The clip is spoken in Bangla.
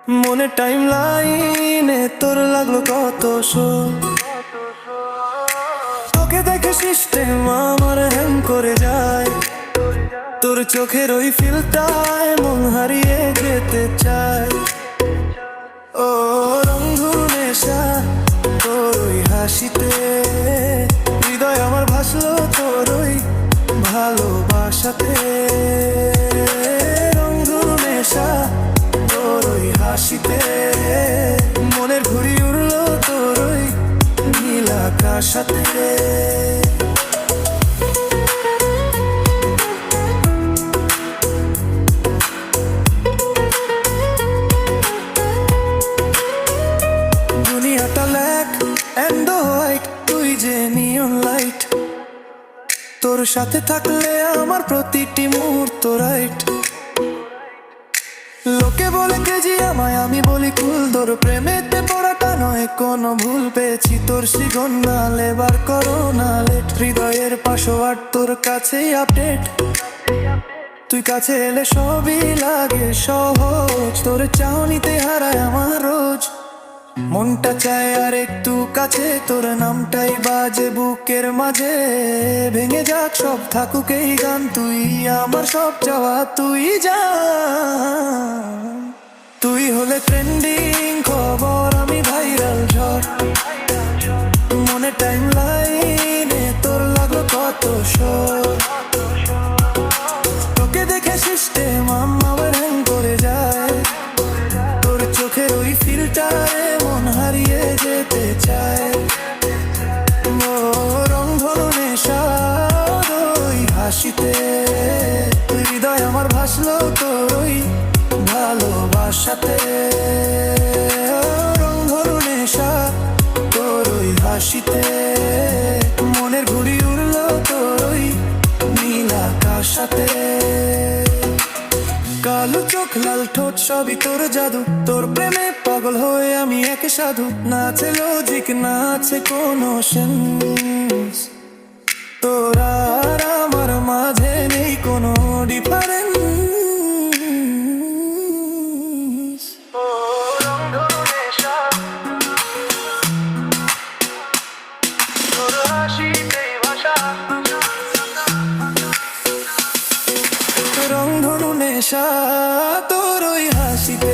মনে টাইম লাইনে তোর লাগলো কত শো, তোকে দেখে সিস্টেম আমার হ্যাং করে যায়। তোর চোখের ওই ফিলটায় মন হারিয়ে যেতে চায়। ও রংধনু নেশা তোর ওই হাসিতে, হৃদয় আমার ভাসলো তোর ওই ভালোবাসাতে। রংধনু নেশা তোর ওই হাসিতে, মনের ঘুড়ি উড়লো তোর ওই নীল আকাশাতে। দুনিয়াটা ব্ল্যাক এন্ড হোয়াইট, তুই যে নিয়ন লাইট। তোর সাথে থাকলে আমার প্রতিটি মুহূর্ত রাইট। লোকে বলে কেজি আমায়, আমি বলি কুল। তোর প্রেমেতে পড়াটা নয় কোনো ভুল, পেয়েছি তোর সিগন্যাল, এবার করো না লেট। হৃদয়ের পাসওয়ার্ড তোর কাছেই আপডেট, তুই কাছে এলে সবই লাগে সহজ। তোর চাহনিতে হারায় আমার রোজ, মনটা চায় আর একটু কাছে। তোর নামটাই বাজে বুকের মাঝে, ভেঙে যাক সব থাকুক এই গান। তুই আমার সব চাওয়া, তুই জান। তুই হলে ট্রেন্ডিং খবর, আমি ভাইরাল ঝড়। মনে টাইম লাইনে তোর লাগলো কত শো, তোকে দেখে সিস্টেম আমার হ্যাং করে যায়। তোর চোখের ওই ফিল্টারে মন হারিয়ে যেতে চায়। ও রংধনু নেশা ওই হাসিতে, হৃদয় আমার ভাসলো তোর ওই ভালোবাসাতে। রংধনু নেশা তোর ওই হাসিতে, মনের ঘুড়ি উড়লো তোর ওই নীল আকাশাতে। কালো চোখ লাল ঠোঁট সবই তোর জাদু, তোর প্রেমে পাগল হয়ে আমি এক সাধু। না আছে লজিক না আছে কোনো সেন্স, তোর আর আমার মাঝে নেই কোনো ডিফারেন্স। ও রংধনু নেশা তোর হাসিতেই ভাষা, রংধনু নেশা তোর ওই হাসিতে।